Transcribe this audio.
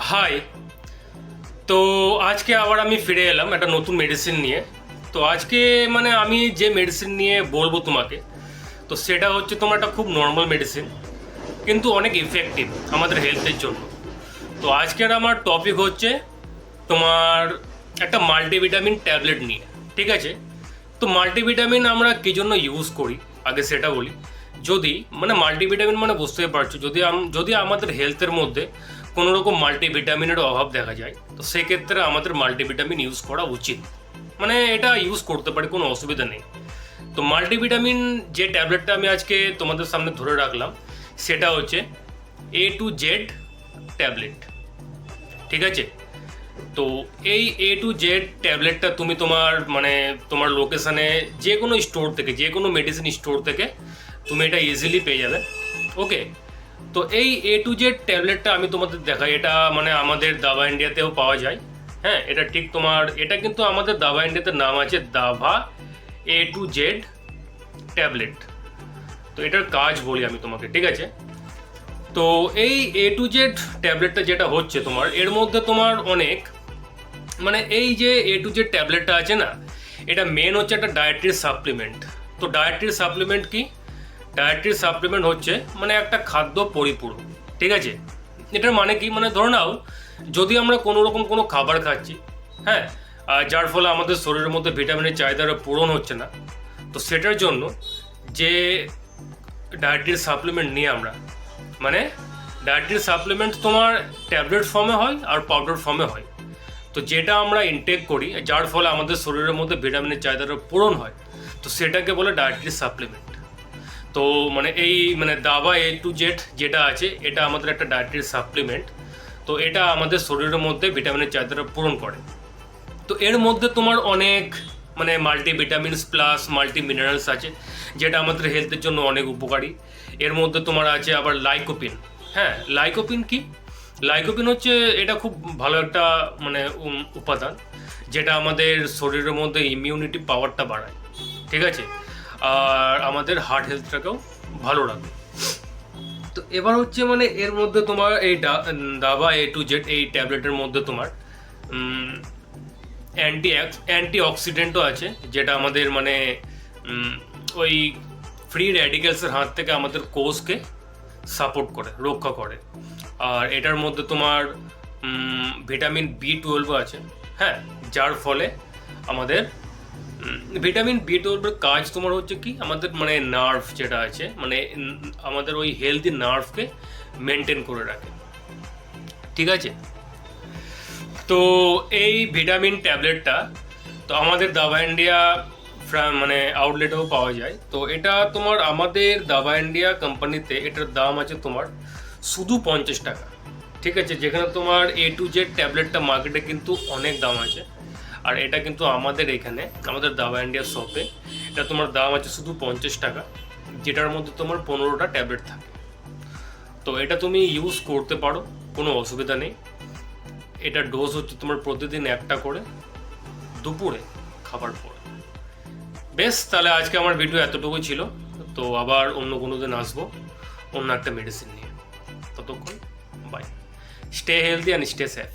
High. তো আজকে আবার আমি ফিরে এলাম একটা নতুন মেডিসিন নিয়ে। তো আজকে মানে আমি যে মেডিসিন নিয়ে বলবো তোমাকে, তো সেটা হচ্ছে তোমার একটা খুব নর্মাল মেডিসিন, কিন্তু অনেক ইফেক্টিভ আমাদের হেলথের জন্য। তো আজকের আমার টপিক হচ্ছে তোমার একটা মাল্টিভিটামিন ট্যাবলেট নিয়ে। ঠিক আছে? তো মাল্টিভিটামিন আমরা কী জন্য ইউজ করি আগে সেটা বলি। যদি মানে মাল্টিভিটামিন মানে বুঝতেই পারছো, যদি আমাদের হেলথের মধ্যে কোনো রকম মাল্টিভিটামিনের অভাব দেখা যায়, তো সেক্ষেত্রে আমাদের মাল্টিভিটামিন ইউজ করা উচিত। মানে এটা ইউজ করতে পারে, কোনো অসুবিধা নেই। তো মাল্টিভিটামিন যে ট্যাবলেটটা আমি আজকে তোমাদের সামনে ধরে রাখলাম, সেটা হচ্ছে A to Z ট্যাবলেট। ঠিক আছে? তো এই A to Z ট্যাবলেটটা তুমি তোমার লোকেশানে যে কোনো স্টোর থেকে, যে কোনো মেডিসিন স্টোর থেকে তুমি এটা ইজিলি পেয়ে যাবে। ওকে। তো এই A to Z ট্যাবলেটটা আমি তোমাদের দেখাই। এটা মানে আমাদের দাবা ইন্ডিয়াতেও পাওয়া যায়। হ্যাঁ, এটা কিন্তু আমাদের দাবা ইন্ডিয়াতে নাম আছে দাভা A to Z ট্যাবলেট। তো এটার কাজ বলি আমি তোমাকে। ঠিক আছে? তো এই A to Z ট্যাবলেটটা যেটা হচ্ছে তোমার, এর মধ্যে তোমার অনেক মানে এই যে A to Z ট্যাবলেটটা আছে না, এটা মেন হচ্ছে একটা ডায়েটারি সাপ্লিমেন্ট। তো ডায়েটারি সাপ্লিমেন্ট কি? ডায়েটারি সাপ্লিমেন্ট হচ্ছে মানে একটা খাদ্য পরিপূরক। ঠিক আছে? এটার মানে কি? মানে ধরে নাও, যদি আমরা কোনো রকম কোনো খাবার খাচ্ছি, হ্যাঁ, যার ফলে আমাদের শরীরের মধ্যে ভিটামিনের চাহিদাটা পূরণ হচ্ছে না, তো সেটার জন্য যে ডায়েটারি সাপ্লিমেন্ট নিই আমরা, মানে ডায়েটারি সাপ্লিমেন্ট তোমার ট্যাবলেট ফর্মে হয় আর পাউডার ফর্মে হয়। তো যেটা আমরা ইনটেক করি, যার ফলে আমাদের শরীরের মধ্যে ভিটামিনের চাহিদাটা পূরণ হয়, তো সেটাকে বলে ডায়েটারি সাপ্লিমেন্ট। তো মানে দাবা A to Z যেটা আছে, এটা আমাদের একটা ডায়েটারি সাপ্লিমেন্ট। তো এটা আমাদের শরীরের মধ্যে ভিটামিনের চাহিদাটা পূরণ করে। তো এর মধ্যে তোমার অনেক মানে মাল্টিভিটামিনস প্লাস মাল্টি মিনারেলস আছে, যেটা আমাদের হেলথের জন্য অনেক উপকারী। এর মধ্যে তোমার আছে আবার লাইকোপিন। হ্যাঁ, লাইকোপিন কি? লাইকোপিন হচ্ছে এটা খুব ভালো একটা মানে উপাদান, যেটা আমাদের শরীরের মধ্যে ইমিউনিটি পাওয়ারটা বাড়ায়। ঠিক আছে? আর আমাদের হার্ট হেলথটাকেও ভালো রাখে। তো এবার হচ্ছে মানে এর মধ্যে তোমার এই দাবা A to Z এই ট্যাবলেটের মধ্যে তোমার অ্যান্টি অক্সিডেন্টও আছে, যেটা আমাদের মানে ওই ফ্রি র্যাডিক্যালসের হাত থেকে আমাদের কোষকে সাপোর্ট করে, রক্ষা করে। আর এটার মধ্যে তোমার ভিটামিন B12 আছে। হ্যাঁ, যার ফলে আমাদের ভিটামিন B12 কাজ তোমার হচ্ছে কি, আমাদের মানে নার্ভ যেটা আছে, মানে আমাদের ওই হেলদি নার্ভকে মেনটেন করে রাখে। ঠিক আছে? তো এই ভিটামিন ট্যাবলেটটা তো আমাদের দাবা ইন্ডিয়া মানে আউটলেটেও পাওয়া যায়। তো এটা তোমার আমাদের দাবা ইন্ডিয়া কোম্পানিতে এটার দাম আছে তোমার শুধু 50 টাকা। ঠিক আছে? যেখানে তোমার A to Z ট্যাবলেটটা মার্কেটে কিন্তু অনেক দাম আছে, আর এটা কিন্তু আমাদের এখানে আমাদের দাবা ইন্ডিয়া শপে এটা তোমার দাম আছে শুধু 50 টাকা, যেটার মধ্যে তোমার 15টা ট্যাবলেট থাকে। তো এটা তুমি ইউজ করতে পারো, কোনো অসুবিধা নেই। এটা ডোজ হচ্ছে তোমার প্রতিদিন একটা করে, দুপুরে খাবার পরে। বেশ, তাহলে আজকে আমার ভিডিও এতটুকুই ছিল। তো আবার অন্য কোনো দিন আসবো অন্য একটা মেডিসিন নিয়ে। ততক্ষণ bye. Stay healthy and stay safe.